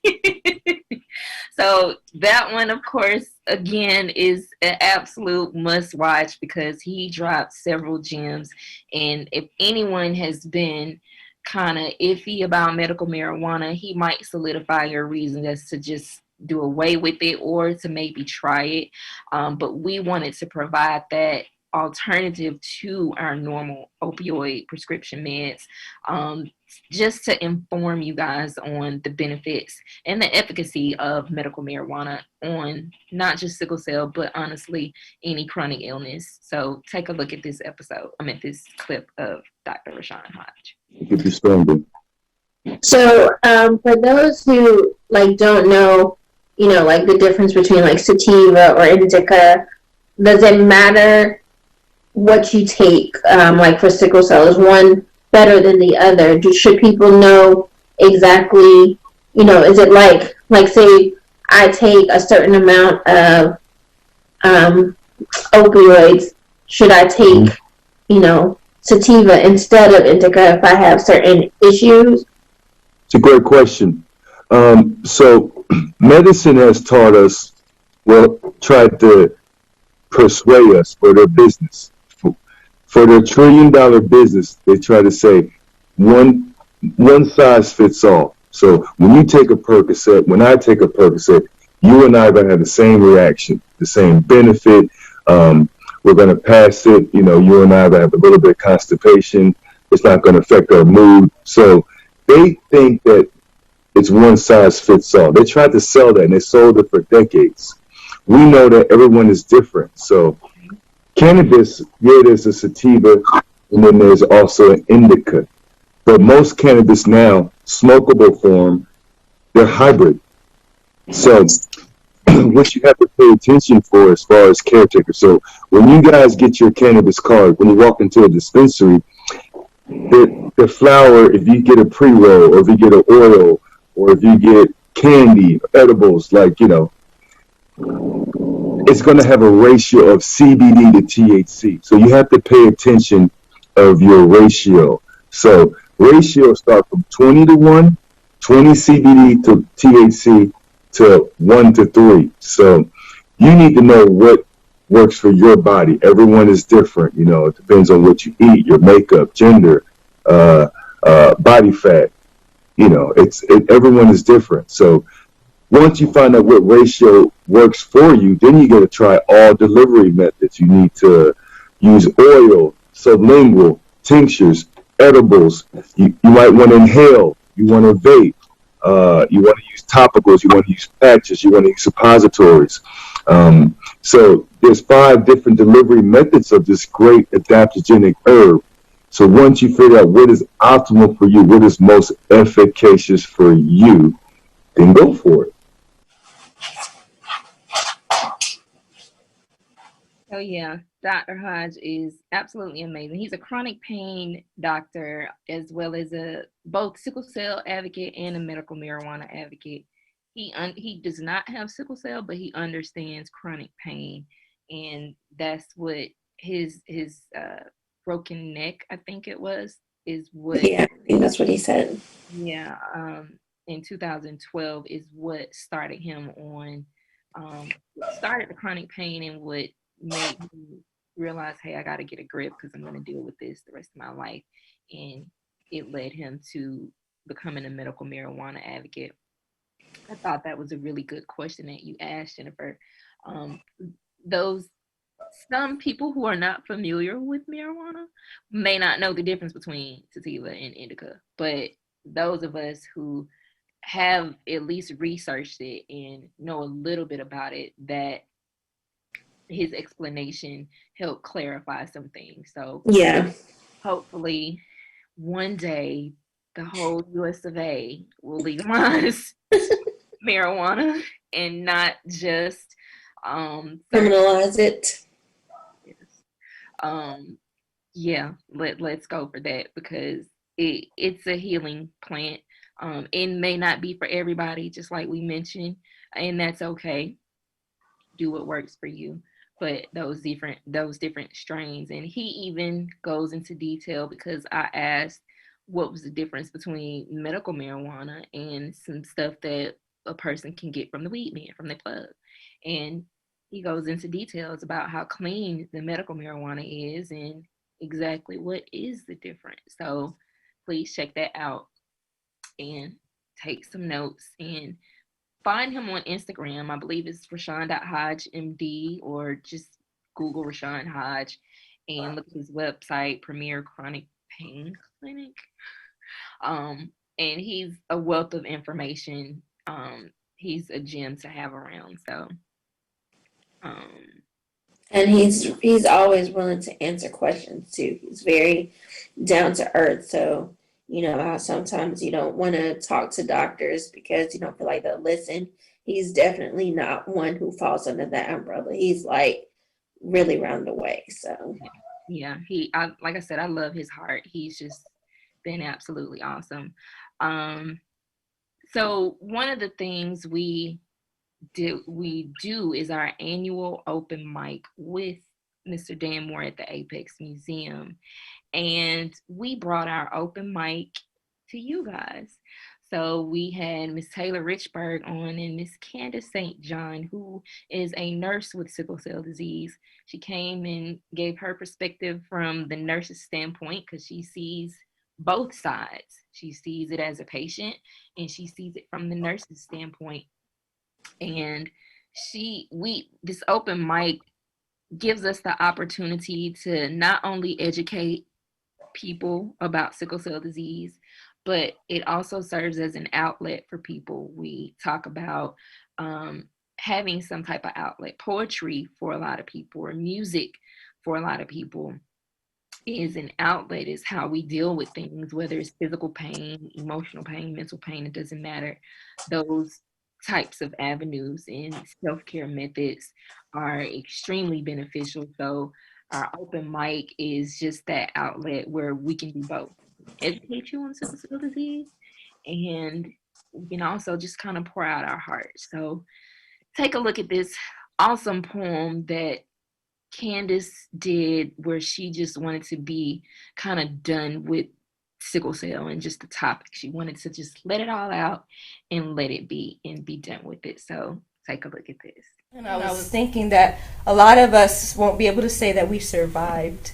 So that one, of course, again, is an absolute must watch because he dropped several gems. And if anyone has been kind of iffy about medical marijuana, he might solidify your reason as to just do away with it or to maybe try it. But we wanted to provide that alternative to our normal opioid prescription meds, just to inform you guys on the benefits and the efficacy of medical marijuana on not just sickle cell, but honestly, any chronic illness. So take a look at this this clip of Dr. Rashawn Hodge. Get you stronger. So, for those who don't know, the difference between sativa or indica, does it matter what you take? For sickle cell, is one better than the other? Should people know exactly? Is it like say I take a certain amount of opioids? Should I take sativa instead of indica if I have certain issues? It's a great question. So medicine has taught us, tried to persuade us for their business. For their $1 trillion business, they try to say one size fits all. So when you take a Percocet, when I take a Percocet, you and I are going to have the same reaction, the same benefit. We're going to pass it. You and I are going to have a little bit of constipation. It's not going to affect our mood. So they think that it's one size fits all. They tried to sell that, and they sold it for decades. We know that everyone is different. So cannabis, there's a sativa, and then there's also an indica. But most cannabis now, smokable form, they're hybrid. So what you have to pay attention for as far as caretakers. So when you guys get your cannabis card, when you walk into a dispensary, the flower, if you get a pre-roll, or if you get an oil, or if you get candy, edibles, it's going to have a ratio of CBD to THC. So you have to pay attention of your ratio. So ratios start from 20-1, 20 CBD to THC to 1-3. So you need to know what works for your body. Everyone is different. It depends on what you eat, your makeup, gender, body fat. Everyone is different. So once you find out what ratio works for you, then you got to try all delivery methods. You need to use oil, sublingual, tinctures, edibles. You might want to inhale. You want to vape. You want to use topicals. You want to use patches. You want to use suppositories. So there's 5 different delivery methods of this great adaptogenic herb. So once you figure out what is optimal for you, what is most efficacious for you, then go for it. So yeah, Dr. Hodge is absolutely amazing. He's a chronic pain doctor as well as a both sickle cell advocate and a medical marijuana advocate. He does not have sickle cell, but he understands chronic pain, and that's what his broken neck, I think it was, is what. Yeah, I think that's what he said. Yeah, in 2012 is what started him on. Started the chronic pain and what made me realize, hey, I got to get a grip because I'm going to deal with this the rest of my life. And it led him to becoming a medical marijuana advocate. I thought that was a really good question that you asked, Jennifer. Some people who are not familiar with marijuana may not know the difference between sativa and indica, but those of us who have at least researched it and know a little bit about it, that his explanation helped clarify some things. So Yeah. hopefully one day the whole US of A will legalize marijuana and not just Criminalize it. yeah, let's go for that, because it's a healing plant. It may not be for everybody, just like we mentioned, and that's okay. Do what works for you. But those different strains, and he even goes into detail, because I asked what was the difference between medical marijuana and some stuff that a person can get from the weed man, from the plug. And he goes into details about how clean the medical marijuana is and exactly what is the difference. So please check that out and take some notes, and find him on Instagram. I believe it's Rashawn.Hodge MD, or just Google Rashawn Hodge and look at his website, Premier Chronic Pain Clinic. And he's a wealth of information. He's a gem to have around. So, and he's always willing to answer questions too. He's very down to earth. So you know how sometimes you don't want to talk to doctors because you don't feel like they'll listen. He's definitely not one who falls under that umbrella. He's like really round the way. So yeah, like I said, I love his heart. He's just been absolutely awesome. So one of the things we do is our annual open mic with Mr. Dan Moore at the Apex Museum. And we brought our open mic to you guys. So we had Miss Taylor Richburg on and Miss Candace St. John, who is a nurse with sickle cell disease. She came and gave her perspective from the nurse's standpoint, because she sees both sides. She sees it as a patient and she sees it from the nurse's standpoint. And this open mic gives us the opportunity to not only educate people about sickle cell disease, but it also serves as an outlet for people. We talk about having some type of outlet. Poetry for a lot of people, or music for a lot of people, is an outlet, is how we deal with things, whether it's physical pain, emotional pain, mental pain, it doesn't matter. Those types of avenues and self-care methods are extremely beneficial. So our open mic is just that outlet where we can do both. Educate you on sickle cell disease, and we can also just kind of pour out our hearts. So take a look at this awesome poem that Candace did, where she just wanted to be kind of done with sickle cell and just the topic. She wanted to just let it all out and let it be and be done with it. So take a look at this. And I was thinking that a lot of us won't be able to say that we survived,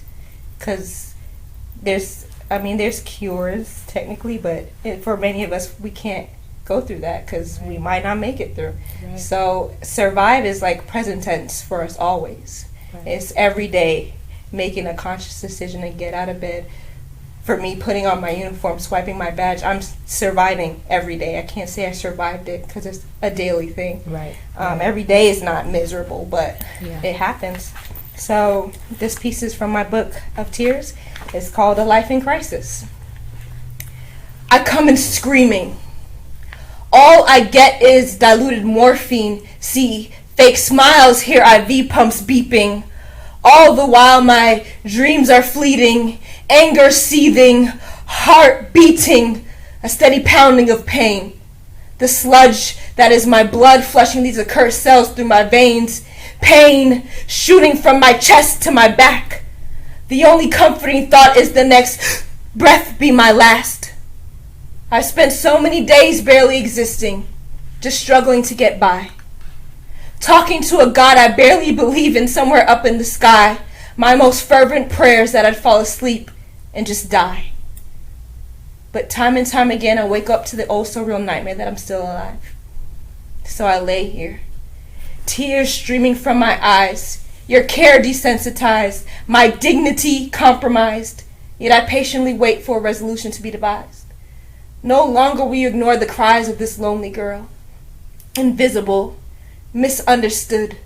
because there's cures technically, but for many of us, we can't go through that because we might not make it through. Right. So survive is like present tense for us always. Right. It's every day making a conscious decision to get out of bed. For me, putting on my uniform, swiping my badge, I'm surviving every day. I can't say I survived it because it's a daily thing. Right. Every day is not miserable, but it happens. So this piece is from my book of tears. It's called A Life in Crisis. I come in screaming. All I get is diluted morphine. See, fake smiles, hear IV pumps beeping. All the while my dreams are fleeting. Anger seething, heart beating, a steady pounding of pain. The sludge that is my blood flushing these accursed cells through my veins. Pain shooting from my chest to my back. The only comforting thought is the next breath be my last. I've spent so many days barely existing, just struggling to get by. Talking to a God I barely believe in somewhere up in the sky. My most fervent prayers that I'd fall asleep and just die. But time and time again, I wake up to the oh so real nightmare that I'm still alive. So I lay here, tears streaming from my eyes, your care desensitized, my dignity compromised, yet I patiently wait for a resolution to be devised. No longer we ignore the cries of this lonely girl, invisible, misunderstood,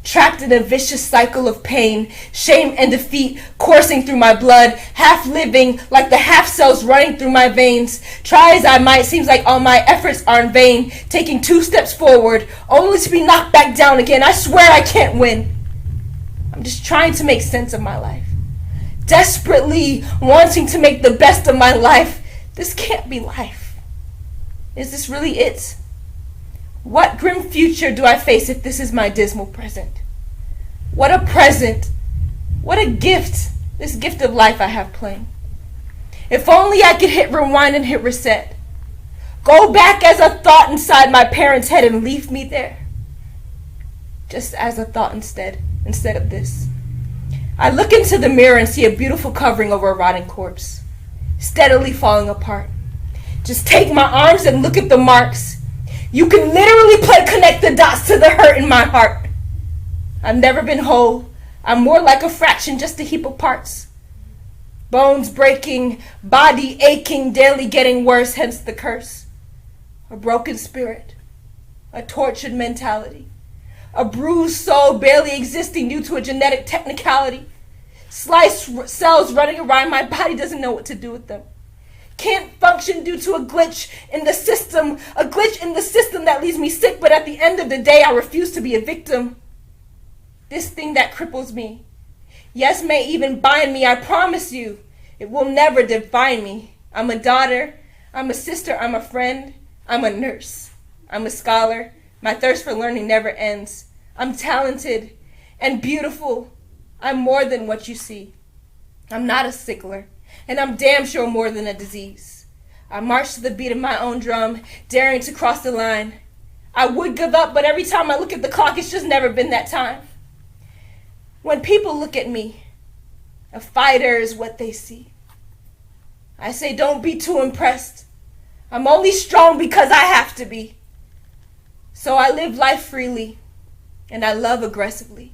trapped in a vicious cycle of pain, shame, and defeat coursing through my blood, half living like the half cells running through my veins. Try as I might, seems like all my efforts are in vain, taking 2 steps forward, only to be knocked back down again. I swear I can't win. I'm just trying to make sense of my life, desperately wanting to make the best of my life. This can't be life. Is this really it? What grim future do I face if this is my dismal present? What a present! What a gift, this gift of life I have playing. If only I could hit rewind and hit reset. Go back as a thought inside my parents' head and leave me there. Just as a thought instead of this. I look into the mirror and see a beautiful covering over a rotting corpse, steadily falling apart. Just take my arms and look at the marks. You can literally connect the dots to the hurt in my heart. I've never been whole. I'm more like a fraction, just a heap of parts. Bones breaking, body aching, daily getting worse, hence the curse. A broken spirit, a tortured mentality, a bruised soul barely existing due to a genetic technicality. Sliced cells running around my body, doesn't know what to do with them. Can't function due to a glitch in the system that leaves me sick, but at the end of the day, I refuse to be a victim. This thing that cripples me, yes, may even bind me, I promise you, it will never define me. I'm a daughter, I'm a sister, I'm a friend, I'm a nurse, I'm a scholar, my thirst for learning never ends. I'm talented and beautiful, I'm more than what you see. I'm not a sickler, and I'm damn sure more than a disease. I march to the beat of my own drum, daring to cross the line. I would give up, but every time I look at the clock, it's just never been that time. When people look at me, a fighter is what they see. I say, don't be too impressed. I'm only strong because I have to be. So I live life freely, and I love aggressively.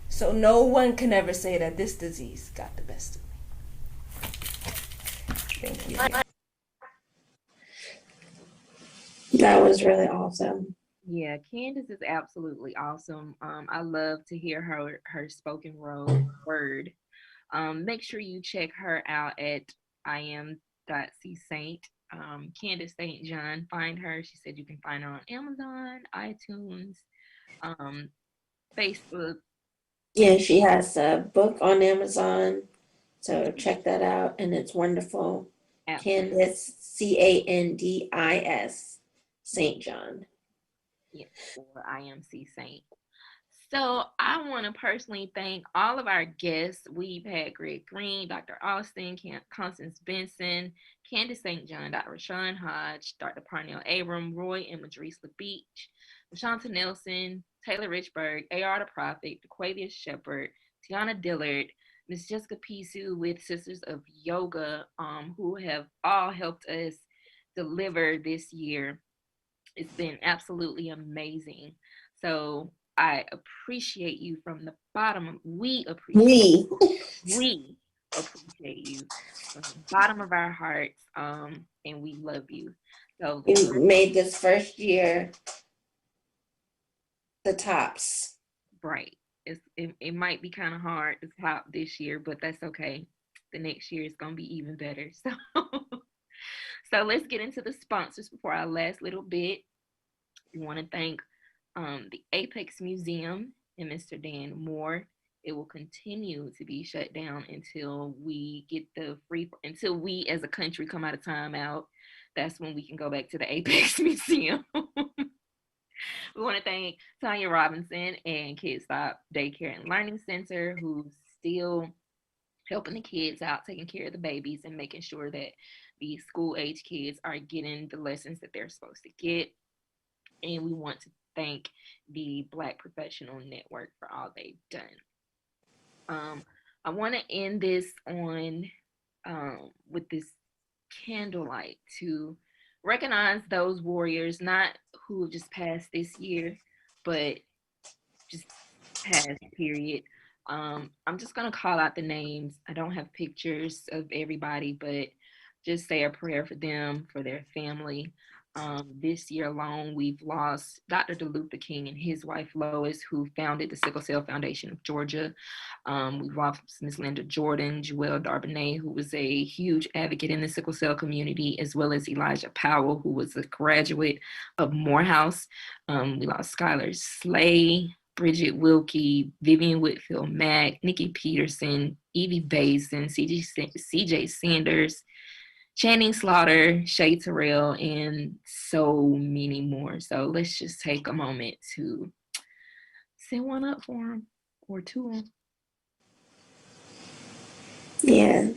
So no one can ever say that this disease got the best of me. Thank you. That was really awesome. Yeah, Candace is absolutely awesome. I love to hear her spoken word. Make sure you check her out at iam.csaint. Candace St. John, find her. She said you can find her on Amazon, iTunes, Facebook. Yeah, she has a book on Amazon, so check that out, and it's wonderful. Absolutely. Candice, Candis, St. John. Yes, or IMC Saint. So I want to personally thank all of our guests. We've had Greg Green, Dr. Austin, Constance Benson, Candace St. John, Dr. Rashawn Hodge, Dr. Parnell Abram, Roy and Madrice LaBeach, Lashanta Nelson, Taylor Richburg, A.R. the Prophet, DeQuavia Shepherd, Tiana Dillard, Miss Jessica Pisu with Sisters of Yoga, who have all helped us deliver this year. It's been absolutely amazing. So I appreciate you from the bottom of, we appreciate you from the bottom of our hearts, and we love you. So We made this first year the tops. right. It might be kind of hard to top this year, but that's okay. The next year is gonna be even better. So let's get into the sponsors before our last little bit. We want to thank the Apex Museum and Mr. Dan Moore. It will continue to be shut down until we get until we as a country come out of timeout. That's when we can go back to the Apex Museum. We want to thank Tanya Robinson and Kids Stop Daycare and Learning Center, who's still helping the kids out, taking care of the babies, and making sure that the school age kids are getting the lessons that they're supposed to get. And we want to thank the Black Professional Network for all they've done. I want to end this on with this candlelight to recognize those warriors, not who have just passed this year, but just past period. I'm just gonna call out the names. I don't have pictures of everybody, but just say a prayer for them, for their family. This year alone, we've lost Dr. Luther King and his wife Lois, who founded the Sickle Cell Foundation of Georgia. We've lost Miss Linda Jordan, Joelle Darbonet, who was a huge advocate in the sickle cell community, as well as Elijah Powell, who was a graduate of Morehouse. We lost Skylar Slay, Bridget Wilkie, Vivian Whitfield Mack, Nikki Peterson, Evie Basin, CJ Sanders, Channing Slaughter, Shay Terrell, and so many more. So let's just take a moment to send one up for them, or two of them. Yeah.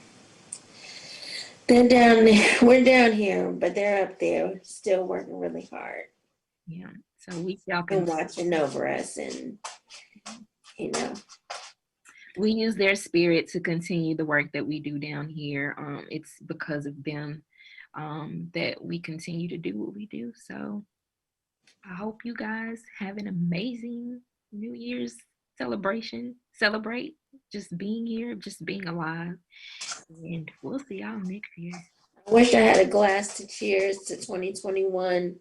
They're down there. We're down here, but they're up there still working really hard. Yeah. So y'all can watching over us, and we use their spirit to continue the work that we do down here. It's because of them that we continue to do what we do. So I hope you guys have an amazing New Year's celebration. Celebrate just being here, just being alive. And we'll see y'all next year. I wish I had a glass to cheers to 2021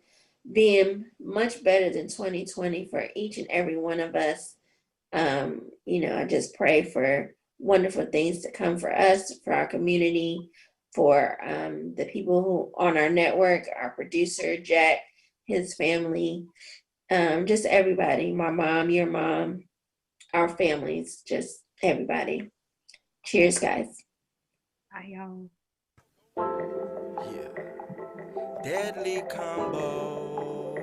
being much better than 2020 for each and every one of us. I just pray for wonderful things to come for us, for our community, for the people who on our network, our producer, Jack, his family, just everybody, my mom, your mom, our families, just everybody. Cheers, guys. Bye, y'all. Deadly combo,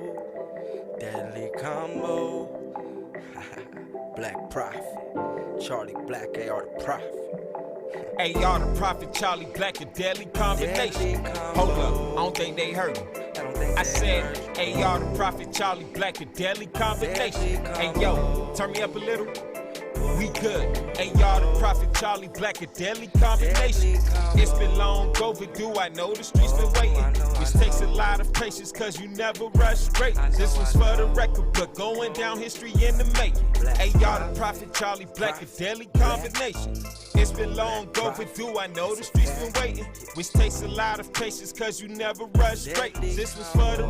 Black Prophet, Charlie Black, AR the Prophet. AR the Prophet, Charlie Black, a deadly combination. Hold up, I don't think they heard me. I said, AR the Prophet, Charlie Black, a deadly combination. Hey yo, turn me up a little. We good. AR the Prophet, Charlie Black, a deadly combination. It's been long overdue, I know the streets been waiting. Which takes a lot of patience, cause you never rush great. This was for the record, but going down history in the making. AR the Prophet, Charlie Black, a deadly combination. It's been long overdue, I know the streets been waiting. Which takes a lot of patience, cause you never rush great. This was for the